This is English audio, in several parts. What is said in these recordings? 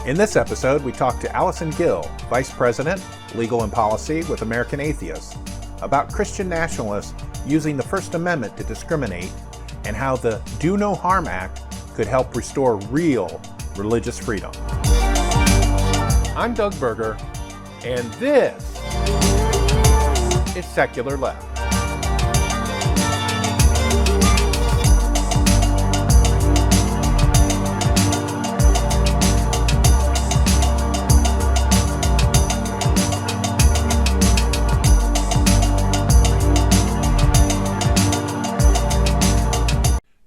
In this episode, we talk to Alison Gill, Vice President, Legal and Policy with American Atheists, about Christian Nationalists using the First Amendment to discriminate and how the Do No Harm Act could help restore real religious freedom. I'm Doug Berger, and this is Secular Left.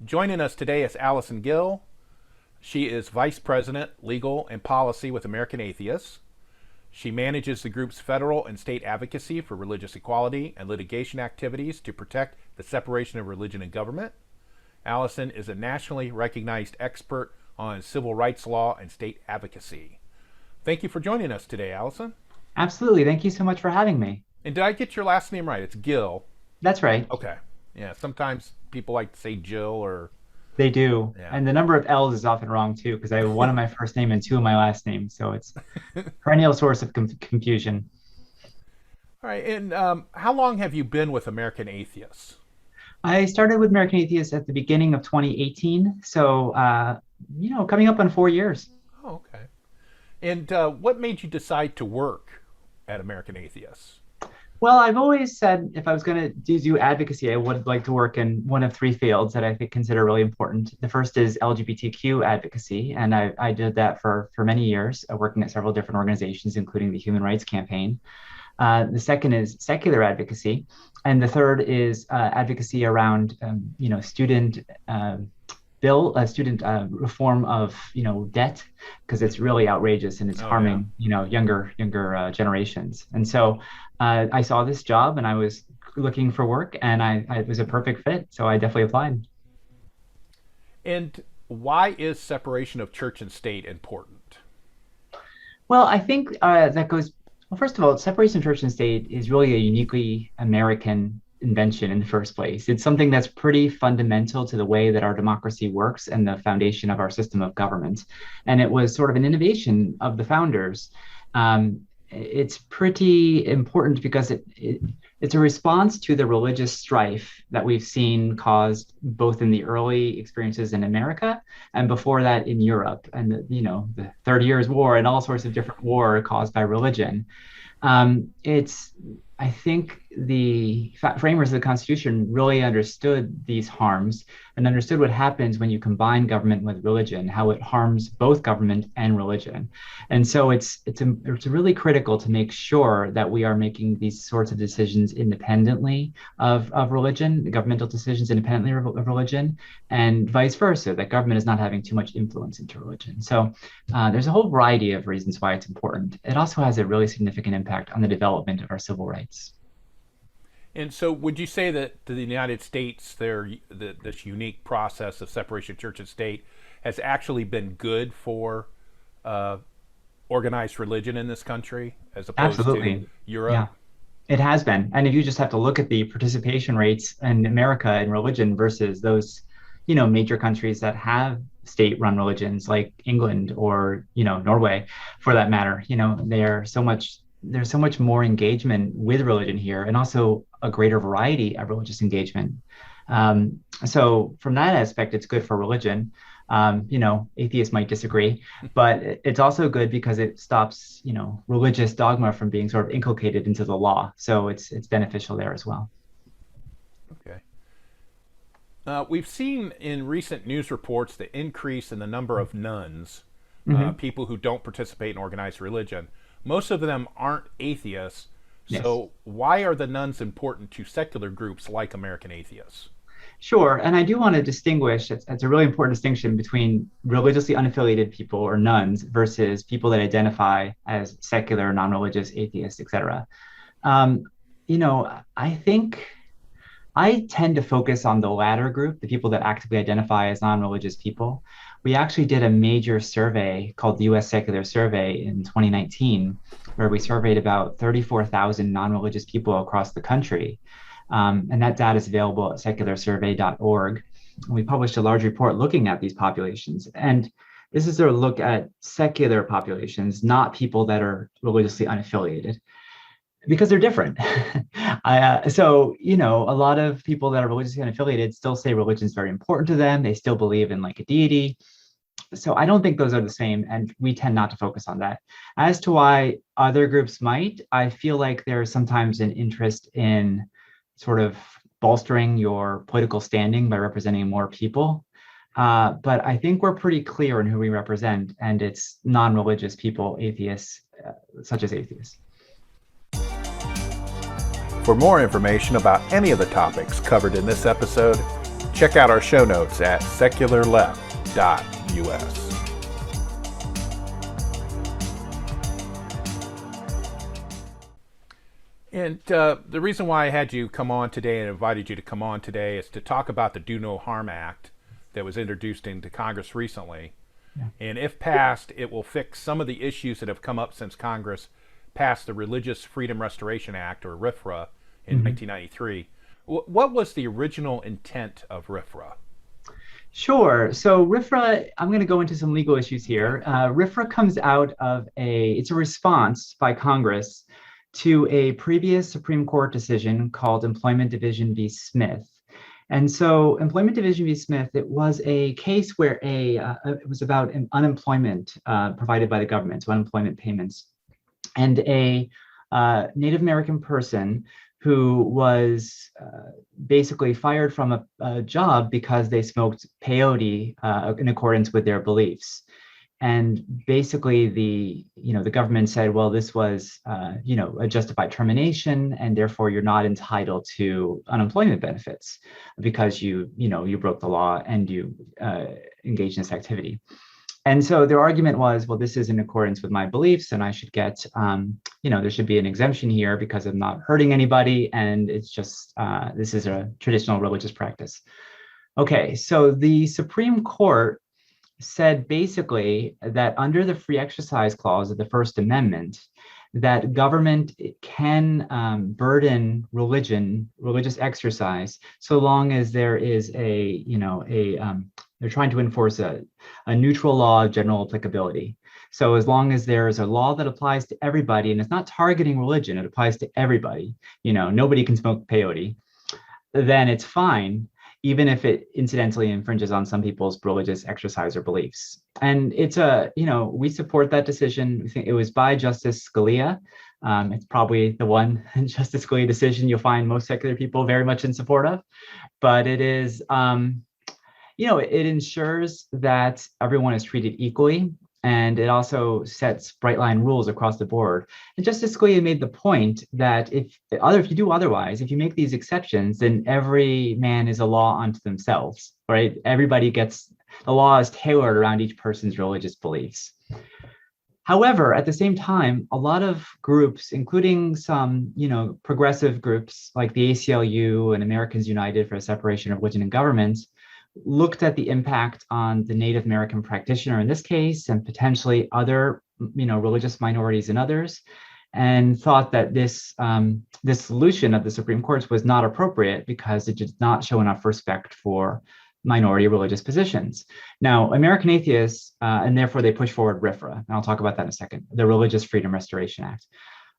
Joining us today is Alison Gill. She is Vice President, Legal and Policy with American Atheists. She manages the group's federal and state advocacy for religious equality and litigation activities to protect the separation of religion and government. Alison is a nationally recognized expert on civil rights law and state advocacy. Thank you for joining us today, Alison. Absolutely. Thank you so much for having me. And did I get your last name right? It's Gill. That's right. Okay. Yeah, sometimes people like to say Jill or... They do. Yeah. And the number of L's is often wrong too, because I have one of my first name and two of my last name. So it's a perennial source of confusion. All right. And how long have you been with American Atheists? I started with American Atheists at the beginning of 2018. So, coming up on 4 years. Oh, okay. And what made you decide to work at American Atheists? Well, I've always said if I was going to do advocacy, I would like to work in one of three fields that I consider really important. The first is LGBTQ advocacy, and I did that for many years, working at several different organizations, including the Human Rights Campaign. The second is secular advocacy, and the third is advocacy around, student student reform of debt, because it's really outrageous and it's harming younger generations. And so I saw this job and I was looking for work, and it was a perfect fit, so I definitely applied. And why is separation of church and state important? Well, I think that goes, well, first of all, separation of church and state is really a uniquely American invention in the first place. It's something that's pretty fundamental to the way that our democracy works and the foundation of our system of government. And it was sort of an innovation of the founders. It's pretty important because it's a response to the religious strife that we've seen caused both in the early experiences in America and before that in Europe, and the 30 Years' War and all sorts of different war caused by religion. I think the framers of the Constitution really understood these harms and understood what happens when you combine government with religion, how it harms both government and religion. And so it's really critical to make sure that we are making these sorts of decisions independently of religion, the governmental decisions independently of religion, and vice versa, that government is not having too much influence into religion. So there's a whole variety of reasons why it's important. It also has a really significant impact on the development of our civil rights. And so would you say that the United States, this unique process of separation of church and state has actually been good for organized religion in this country as opposed to Europe? Yeah, it has been. And if you just have to look at the participation rates in America in religion versus those, major countries that have state-run religions like England or, Norway, for that matter, there's so much more engagement with religion here, and also a greater variety of religious engagement. So from that aspect, it's good for religion. Atheists might disagree, but it's also good because it stops, religious dogma from being sort of inculcated into the law. So it's beneficial there as well. Okay. We've seen in recent news reports the increase in the number of nuns, people who don't participate in organized religion. Most of them aren't atheists, so why are the nuns important to secular groups like American Atheists? Sure, and I do want to distinguish, it's a really important distinction between religiously unaffiliated people or nuns versus people that identify as secular, non-religious, atheists, etc. I think I tend to focus on the latter group, the people that actively identify as non-religious people. We actually did a major survey called the U.S. Secular Survey in 2019, where we surveyed about 34,000 non-religious people across the country. And that data is available at secularsurvey.org. We published a large report looking at these populations. And This is a look at secular populations, not people that are religiously unaffiliated, because they're different. So, a lot of people that are religiously unaffiliated still say religion is very important to them. They still believe in like a deity. So I don't think those are the same, and we tend not to focus on that. As to why other groups might, I feel like there's sometimes an interest in sort of bolstering your political standing by representing more people. But I think we're pretty clear in who we represent, and it's non-religious people, atheists, such as atheists. For more information about any of the topics covered in this episode, check out our show notes at secularleft.us. And the reason why I had you come on today and invited you to come on today is to talk about the Do No Harm Act that was introduced into Congress recently. Yeah. And if passed, it will fix some of the issues that have come up since Congress passed the Religious Freedom Restoration Act, or RFRA, in 1993. What was the original intent of RFRA? Sure. So RFRA, I'm going to go into some legal issues here. RFRA comes out of it's a response by Congress to a previous Supreme Court decision called Employment Division v. Smith. And so Employment Division v. Smith, it was a case where it was about an unemployment provided by the government, so unemployment payments. And a Native American person who was basically fired from a job because they smoked peyote in accordance with their beliefs. And basically the government said, well, this was, a justified termination, and therefore you're not entitled to unemployment benefits because you broke the law and you engaged in this activity. And so their argument was, well, this is in accordance with my beliefs, and I should get, there should be an exemption here because I'm not hurting anybody, and it's just, this is a traditional religious practice. Okay, so the Supreme Court said basically that under the Free Exercise Clause of the First Amendment, that government can burden religious exercise, so long as there is they're trying to enforce a neutral law of general applicability. So as long as there is a law that applies to everybody, and it's not targeting religion, it applies to everybody, nobody can smoke peyote, then it's fine, even if it incidentally infringes on some people's religious exercise or beliefs. And it's we support that decision. We think it was by Justice Scalia. It's probably the one Justice Scalia decision you'll find most secular people very much in support of. But it is, it ensures that everyone is treated equally. And it also sets bright line rules across the board. And Justice Scalia made the point that if you do otherwise, if you make these exceptions, then every man is a law unto themselves, right? The law is tailored around each person's religious beliefs. However, at the same time, a lot of groups, including some, progressive groups like the ACLU and Americans United for the Separation of Religion and Government, looked at the impact on the Native American practitioner in this case, and potentially other, religious minorities and others, and thought that this solution of the Supreme Court was not appropriate because it did not show enough respect for minority religious positions. Now, American Atheists, and therefore they push forward RFRA, and I'll talk about that in a second, the Religious Freedom Restoration Act.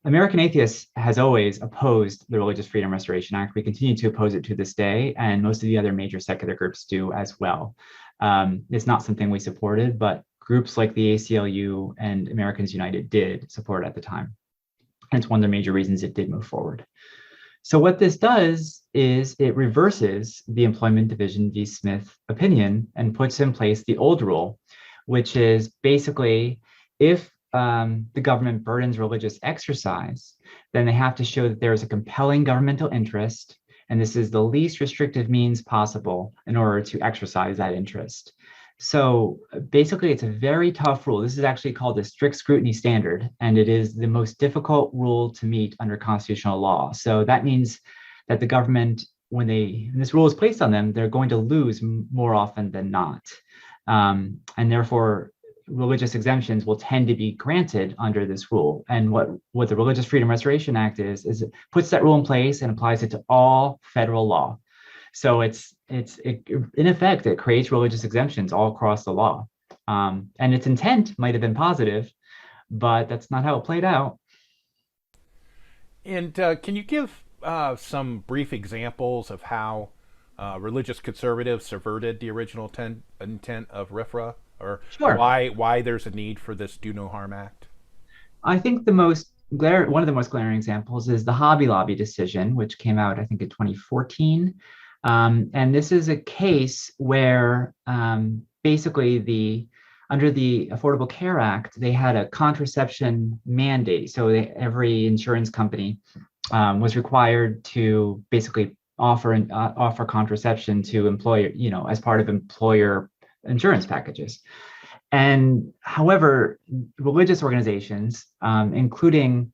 American Atheists has always opposed the Religious Freedom Restoration Act. We continue to oppose it to this day, and most of the other major secular groups do as well. It's not something we supported, but groups like the ACLU and Americans United did support it at the time. And it's one of the major reasons it did move forward. So what this does is it reverses the Employment Division v. Smith opinion and puts in place the old rule, which is basically if the government burdens religious exercise, then they have to show that there is a compelling governmental interest, and this is the least restrictive means possible in order to exercise that interest. So basically, it's a very tough rule. This is actually called the strict scrutiny standard, and it is the most difficult rule to meet under constitutional law. So that means that the government, when this rule is placed on them, they're going to lose more often than not. And therefore, religious exemptions will tend to be granted under this rule. And what the Religious Freedom Restoration Act is it puts that rule in place and applies it to all federal law. So it's in effect, it creates religious exemptions all across the law. And its intent might have been positive, but that's not how it played out. And can you give some brief examples of how religious conservatives subverted the original intent of RFRA, or Sure. why there's a need for this Do No Harm Act? I think one of the most glaring examples is the Hobby Lobby decision, which came out, I think, in 2014. And this is a case where basically under the Affordable Care Act, they had a contraception mandate. So every insurance company was required to basically offer contraception to employer, as part of employer insurance packages. And however, religious organizations, including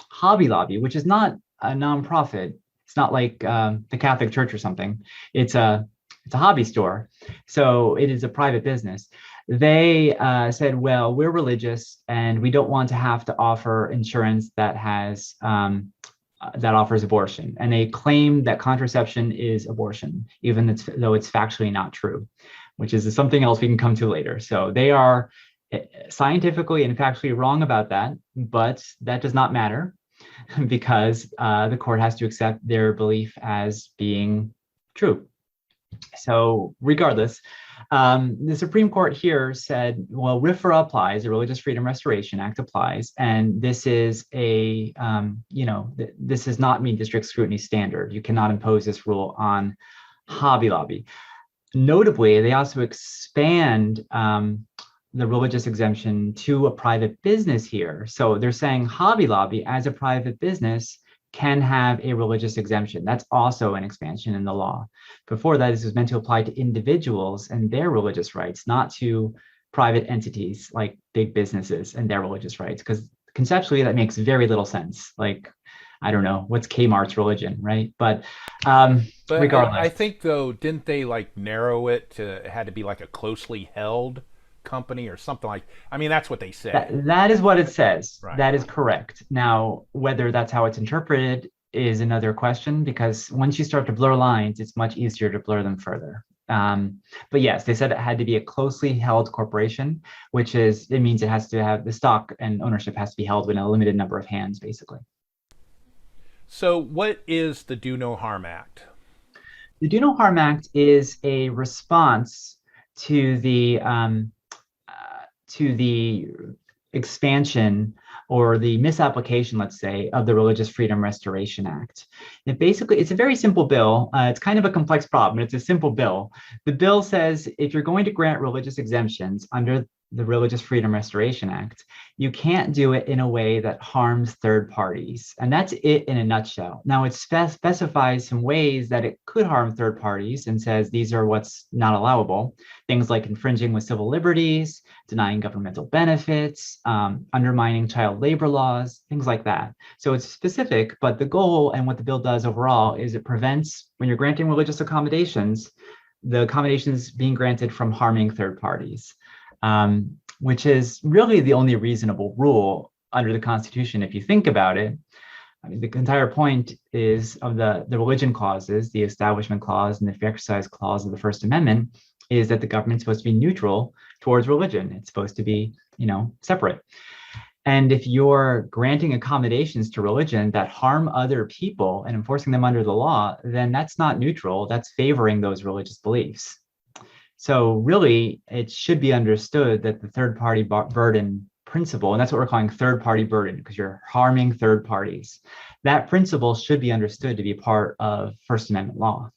Hobby Lobby, which is not a nonprofit, it's not like the Catholic Church or something. It's a hobby store, so it is a private business. They said, "Well, we're religious, and we don't want to have to offer insurance that offers abortion." And they claim that contraception is abortion, even though it's factually not true, which is something else we can come to later. So they are scientifically and factually wrong about that, but that does not matter because the court has to accept their belief as being true. So regardless, the Supreme Court here said, well, RFRA applies, the Religious Freedom Restoration Act applies, and this is this does not meet the strict scrutiny standard. You cannot impose this rule on Hobby Lobby. Notably, they also expand the religious exemption to a private business here. So they're saying Hobby Lobby as a private business can have a religious exemption. That's also an expansion in the law. Before that, this was meant to apply to individuals and their religious rights, not to private entities like big businesses and their religious rights, because conceptually that makes very little sense. Like, I don't know, what's Kmart's religion, right? But regardless. I think though, didn't they like narrow it to it had to be like a closely held company or something like? I mean, that's what they say. That is what it says. Right. That is correct. Now, whether that's how it's interpreted is another question, because once you start to blur lines, it's much easier to blur them further. But yes, they said it had to be a closely held corporation, it means it has to have the stock and ownership has to be held in a limited number of hands, basically. So, what is the Do No Harm Act? The Do No Harm Act is a response to the expansion or the misapplication, let's say, of the Religious Freedom Restoration Act. It's a very simple bill. It's kind of a complex problem. It's a simple bill. The bill says if you're going to grant religious exemptions under the Religious Freedom Restoration Act, you can't do it in a way that harms third parties. And that's it in a nutshell. Now, it specifies some ways that it could harm third parties and says these are what's not allowable. Things like infringing with civil liberties, denying governmental benefits, undermining child labor laws, things like that. So it's specific, but the goal and what the bill does overall is it prevents, when you're granting religious accommodations, the accommodations being granted from harming third parties. Which is really the only reasonable rule under the Constitution, if you think about it. I mean, the entire point is of the religion clauses, the Establishment Clause and the Free Exercise Clause of the First Amendment, is that the government's supposed to be neutral towards religion. It's supposed to be, separate. And if you're granting accommodations to religion that harm other people and enforcing them under the law, then that's not neutral. That's favoring those religious beliefs. So really, it should be understood that the third-party burden principle, and that's what we're calling third-party burden, because you're harming third parties. That principle should be understood to be part of First Amendment law.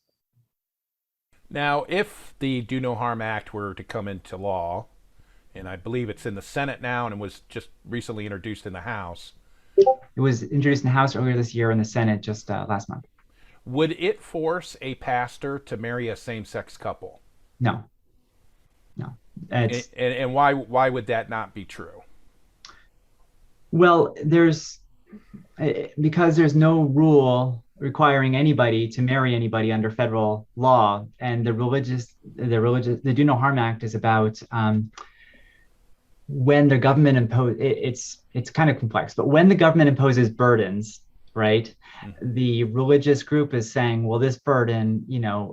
Now, if the Do No Harm Act were to come into law, and I believe it's in the Senate now and it was just recently introduced in the House. It was introduced in the House earlier this year, in the Senate just last month. Would it force a pastor to marry a same-sex couple? No. And why would that not be true? Well, because there's no rule requiring anybody to marry anybody under federal law, and the Do No Harm Act is about when the government it's kind of complex, but when the government imposes burdens right? Mhm. The religious group is saying, well, this burden,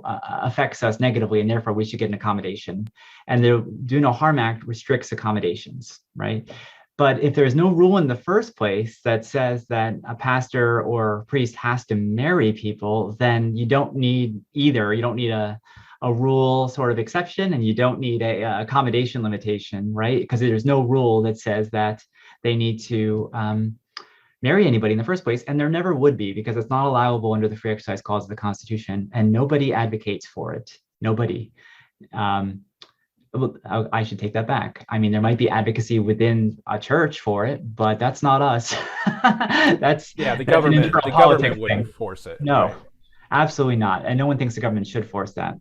affects us negatively, and therefore we should get an accommodation. And the Do No Harm Act restricts accommodations, right? But if there's no rule in the first place that says that a pastor or priest has to marry people, then you don't need either. You don't need a rule sort of exception, and you don't need a accommodation limitation, right? Because there's no rule that says that they need to marry anybody in the first place, and there never would be, because it's not allowable under the free exercise clause of the Constitution, and nobody advocates for it. Nobody. Um, I should take that back. I mean, there might be advocacy within a church for it, but that's not us. that's Yeah, that's an internal the politics government wouldn't thing. force it, No, right? absolutely not. And no one thinks the government should force that.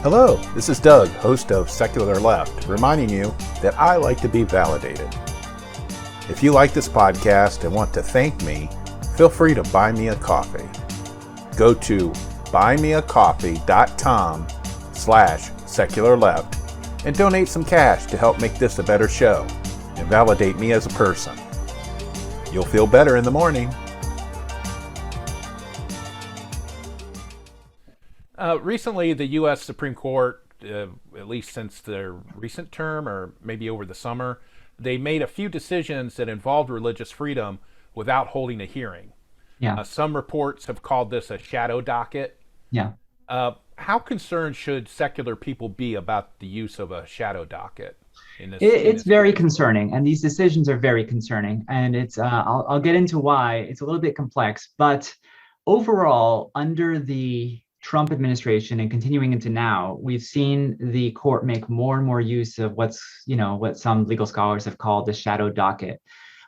Hello, this is Doug, host of Secular Left, reminding you that I like to be validated. If you like this podcast and want to thank me, feel free to buy me a coffee. Go to buymeacoffee.com/secularleft and donate some cash to help make this a better show and validate me as a person. You'll feel better in the morning. Recently, the U.S. Supreme Court, at least since their recent term or maybe over the summer, they made a few decisions that involved religious freedom without holding a hearing. Yeah, Some reports have called this a shadow docket. yeah. How concerned should secular people be about the use of a shadow docket in It's this very case? concerning, and these decisions are very concerning. And I'll get into why. It's a little bit complex, but overall, under the Trump administration and continuing into now, we've seen the court make more and more use of what some legal scholars have called the shadow docket,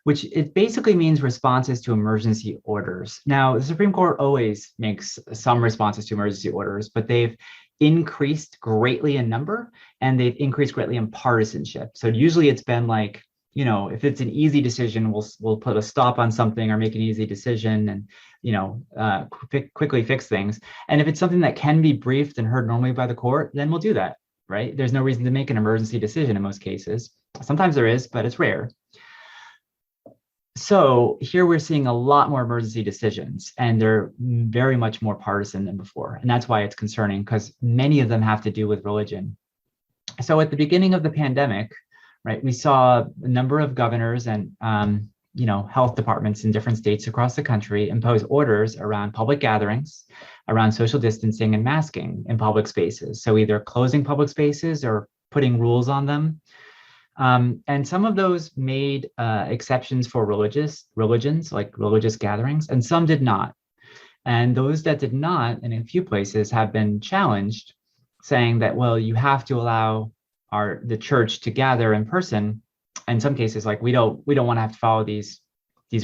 which it basically means responses to emergency orders. Now, the Supreme Court always makes some responses to emergency orders, but they've increased greatly in number, and they've increased greatly in partisanship. So usually it's been like, if it's an easy decision, we'll put a stop on something or make an easy decision and quickly fix things. And if it's something that can be briefed and heard normally by the court, then we'll do that, right? There's no reason to make an emergency decision in most cases. Sometimes there is, but it's rare. So here we're seeing a lot more emergency decisions, and they're very much more partisan than before. And that's why it's concerning, because many of them have to do with religion. So at the beginning of the pandemic, right, we saw a number of governors and health departments in different states across the country impose orders around public gatherings, around social distancing and masking in public spaces. So either closing public spaces or putting rules on them. And some of those made exceptions for religions, like religious gatherings, and some did not. And those that did not, in a few places, have been challenged, saying that, well, you have to allow the church to gather in person. In some cases, like we don't want to have to follow these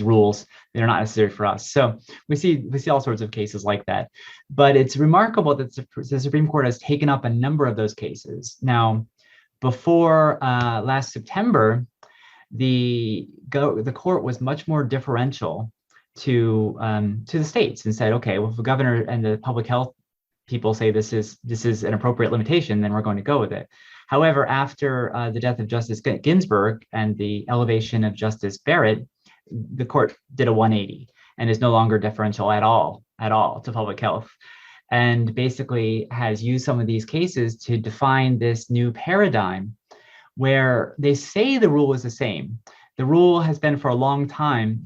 rules. They're not necessary for us. So we see all sorts of cases like that. But it's remarkable that the Supreme Court has taken up a number of those cases. Now, before last September, the court was much more differential to the states and said, okay, well, if the governor and the public health people say this is an appropriate limitation, then we're going to go with it. However, after the death of Justice Ginsburg and the elevation of Justice Barrett, the court did a 180 and is no longer deferential at all to public health, and basically has used some of these cases to define this new paradigm where they say the rule is the same. The rule has been for a long time,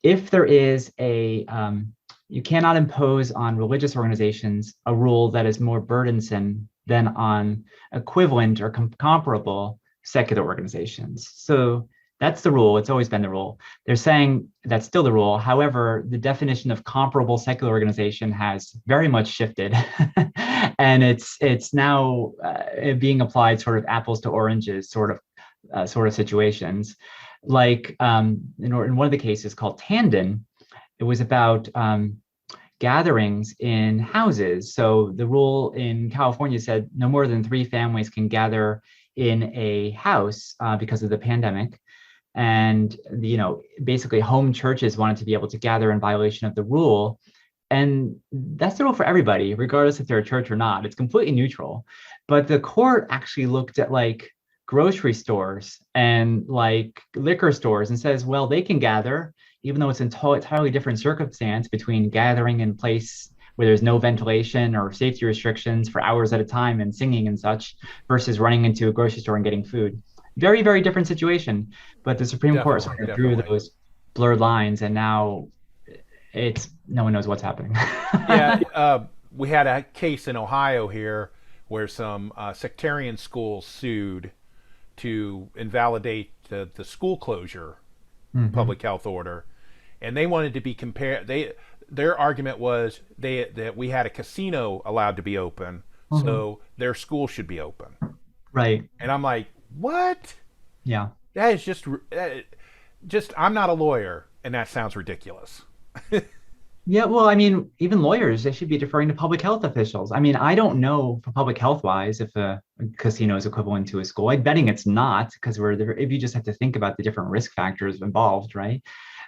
if there is you cannot impose on religious organizations a rule that is more burdensome than on equivalent or comparable secular organizations. So that's the rule. It's always been the rule. They're saying that's still the rule. However, the definition of comparable secular organization has very much shifted, and it's now being applied sort of apples to oranges sort of situations. Like in one of the cases called Tandon, it was about gatherings in houses. So the rule in California said no more than 3 families can gather in a house because of the pandemic. And basically home churches wanted to be able to gather in violation of the rule, and that's the rule for everybody, regardless if they're a church or not. It's completely neutral. But the court actually looked at like grocery stores and like liquor stores and says, well, they can gather, even though it's an entirely different circumstance between gathering in place where there's no ventilation or safety restrictions for hours at a time and singing and such, versus running into a grocery store and getting food. Very, very different situation. But the Supreme Court Definitely, sort of drew definitely. those blurred lines, and now it's no one knows what's happening. Yeah, we had a case in Ohio here where some sectarian schools sued to invalidate the school closure Hmm. public health order, and they wanted to be compared. Their argument was that we had a casino allowed to be open, Hmm. so their school should be open. Right. And I'm like, what? Yeah. That is just. I'm not a lawyer, and that sounds ridiculous. Yeah, well, I mean, even lawyers, they should be deferring to public health officials. I mean, I don't know for public health wise if a casino is equivalent to a school. I'm betting it's not because we're there, if you just have to think about the different risk factors involved, right?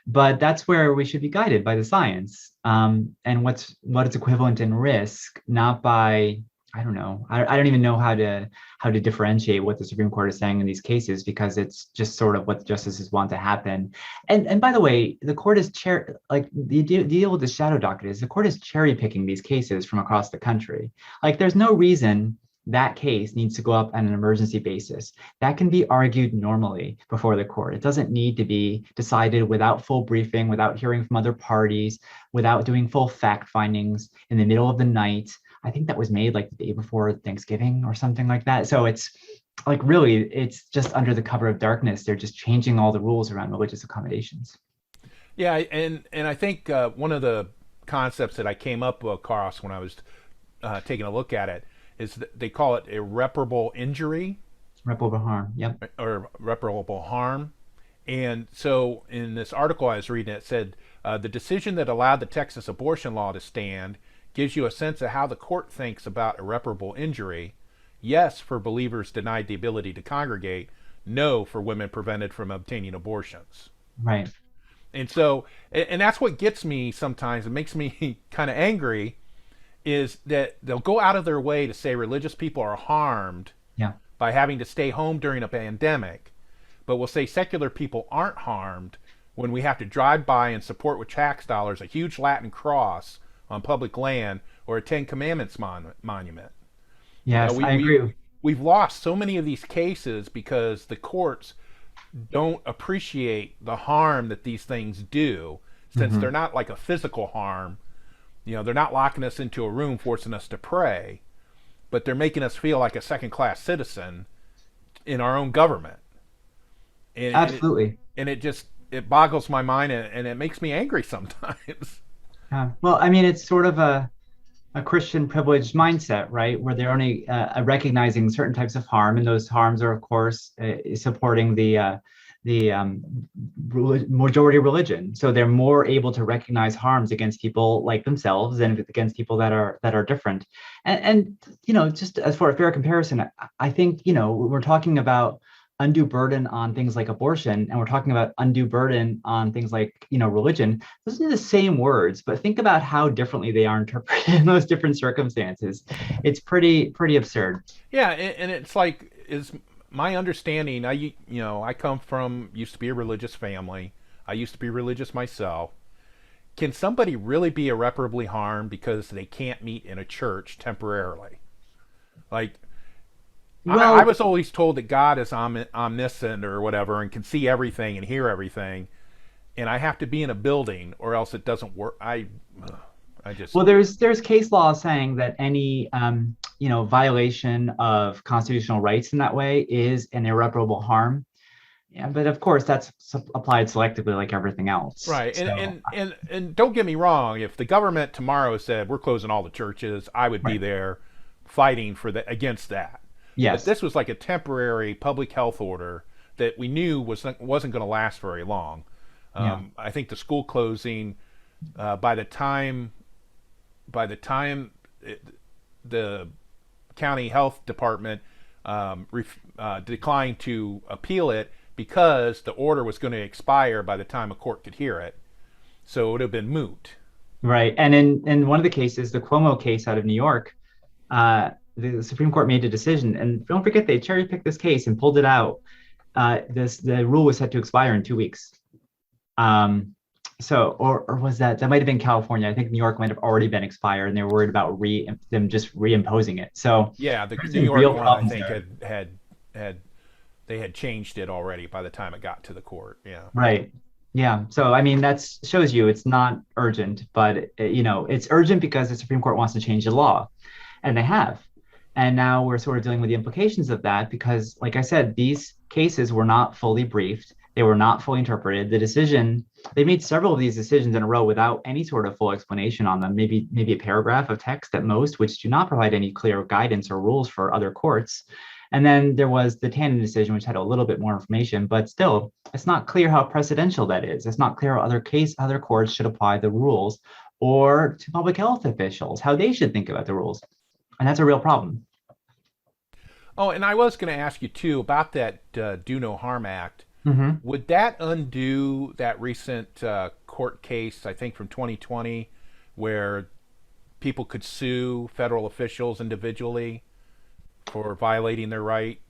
But that's where we should be guided by the science, and what is equivalent in risk, not by I don't know. I don't even know how to differentiate what the Supreme Court is saying in these cases because it's just sort of what the justices want to happen. And by the way, the court is like the deal with the shadow docket is the court is cherry picking these cases from across the country. Like there's no reason that case needs to go up on an emergency basis. That can be argued normally before the court. It doesn't need to be decided without full briefing, without hearing from other parties, without doing full fact findings in the middle of the night. I think that was made like the day before Thanksgiving or something like that. So it's like really, it's just under the cover of darkness. They're just changing all the rules around religious accommodations. Yeah, and I think one of the concepts that I came up across when I was taking a look at it is that they call it irreparable injury Irreparable harm. Yep. or irreparable harm. And so in this article I was reading, it said the decision that allowed the Texas abortion law to stand gives you a sense of how the court thinks about irreparable injury. Yes, for believers denied the ability to congregate. No, for women prevented from obtaining abortions. Right. And so, and that's what gets me sometimes. It makes me kind of angry is that they'll go out of their way to say religious people are harmed Yeah. by having to stay home during a pandemic, but we'll say secular people aren't harmed when we have to drive by and support with tax dollars a huge Latin cross on public land or a Ten Commandments monument. You know, Yes, I agree. we've lost so many of these cases because the courts don't appreciate the harm that these things do, since they're Hmm. not like a physical harm. You know, they're not locking us into a room forcing us to pray, but they're making us feel like a second class citizen in our own government. Absolutely. And it just it boggles my mind, and it makes me angry sometimes. Well, I mean, it's sort of a Christian privileged mindset, right? Where they're only recognizing certain types of harm, and those harms are, of course, supporting the majority religion. So they're more able to recognize harms against people like themselves and against people that are different. And just as for a fair comparison, I think we're talking about undue burden on things like abortion, and we're talking about undue burden on things like religion. Those are the same words, but think about how differently they are interpreted in those different circumstances. It's pretty absurd. Yeah, and it's like is my understanding. I come from used to be a religious family. I used to be religious myself. Can somebody really be irreparably harmed because they can't meet in a church temporarily? Like I Well, was always told that God is omniscient or whatever and can see everything and hear everything, and I have to be in a building or else it doesn't work. I just well, there's case law saying that any violation of constitutional rights in that way is an irreparable harm. Yeah, but of course that's applied selectively like everything else. right. So, And don't get me wrong. If the government tomorrow said we're closing all the churches, I would be right. there fighting for that against that. But Yes. this was like a temporary public health order that we knew wasn't going to last very long. Yeah. I think the school closing by the time it, the county health department declined to appeal it because the order was going to expire by the time a court could hear it, so it would have been moot. Right. And in one of the cases, the Cuomo case out of New York, the Supreme Court made a decision, and don't forget they cherry picked this case and pulled it out. The rule was set to expire in 2 weeks. Or was that might have been California? I think New York might have already been expired, and they were worried about them just reimposing it. So yeah, the New York one I think they had changed it already by the time it got to the court. Yeah. Right. Yeah. So I mean that shows you it's not urgent, but it's urgent because the Supreme Court wants to change the law, and they have. And now we're sort of dealing with the implications of that because, like I said, these cases were not fully briefed. They were not fully interpreted. They made several of these decisions in a row without any sort of full explanation on them, maybe a paragraph of text at most, which do not provide any clear guidance or rules for other courts. And then there was the Tannen decision, which had a little bit more information, but still, it's not clear how precedential that is. It's not clear how other courts should apply the rules, or to public health officials, how they should think about the rules. And that's a real problem. Oh, and I was going to ask you too about that Do No Harm Act. Mm-hmm. Would that undo that recent court case, I think from 2020, where people could sue federal officials individually for violating their right?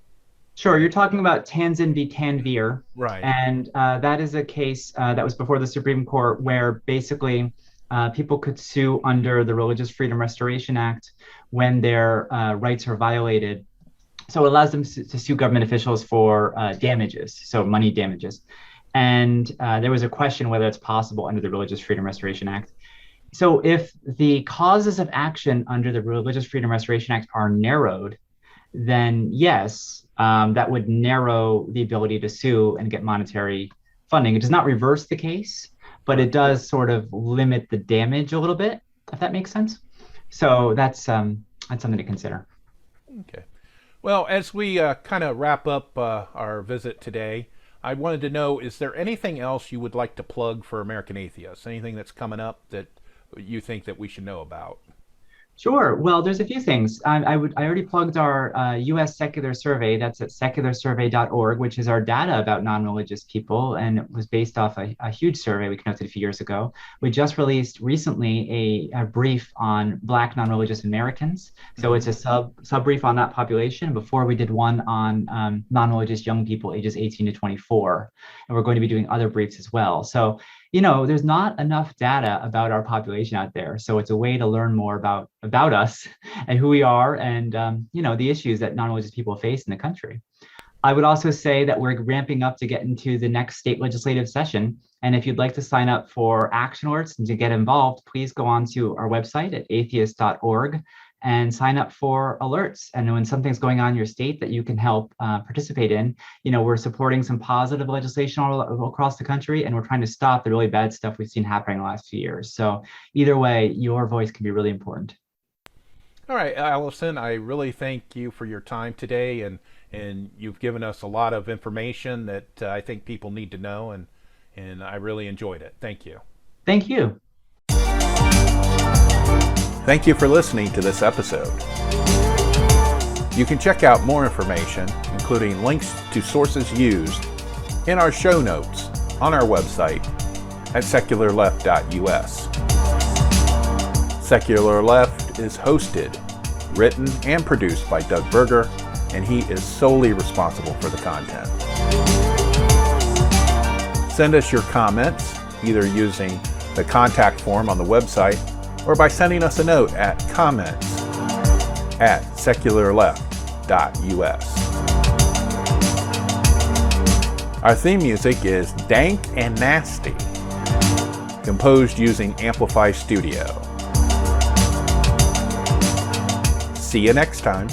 Sure. You're talking about Tanzan v. Tanvir. Right. And that is a case that was before the Supreme Court where basically people could sue under the Religious Freedom Restoration Act when their rights are violated. So it allows them to sue government officials for damages, so money damages. And there was a question whether it's possible under the Religious Freedom Restoration Act. So if the causes of action under the Religious Freedom Restoration Act are narrowed, then yes, that would narrow the ability to sue and get monetary funding. It does not reverse the case, but it does sort of limit the damage a little bit, if that makes sense. So that's something to consider. Okay. Well, as we kind of wrap up our visit today, I wanted to know, is there anything else you would like to plug for American Atheists? Anything that's coming up that you think that we should know about? Sure. Well, there's a few things. I already plugged our U.S. Secular Survey. That's at secularsurvey.org, which is our data about non-religious people, and it was based off a huge survey we conducted a few years ago. We just released recently a brief on Black non-religious Americans. So it's a sub brief on that population. Before we did one on non-religious young people ages 18 to 24, and we're going to be doing other briefs as well. So there's not enough data about our population out there. So it's a way to learn more about us and who we are and, the issues that non-religious people face in the country. I would also say that we're ramping up to get into the next state legislative session. And if you'd like to sign up for action alerts and to get involved, please go on to our website at atheist.org and sign up for alerts. And when something's going on in your state that you can help participate in, we're supporting some positive legislation all across the country, and we're trying to stop the really bad stuff we've seen happening in the last few years. So either way, your voice can be really important. All right, Alison, I really thank you for your time today, and you've given us a lot of information that I think people need to know, and I really enjoyed it. Thank you. Thank you. Thank you for listening to this episode. You can check out more information, including links to sources used, in our show notes on our website at secularleft.us. Secular Left is hosted, written, and produced by Doug Berger, and he is solely responsible for the content. Send us your comments, either using the contact form on the website or by sending us a note at comments@secularleft.us. Our theme music is Dank and Nasty, composed using Amplify Studio. See you next time.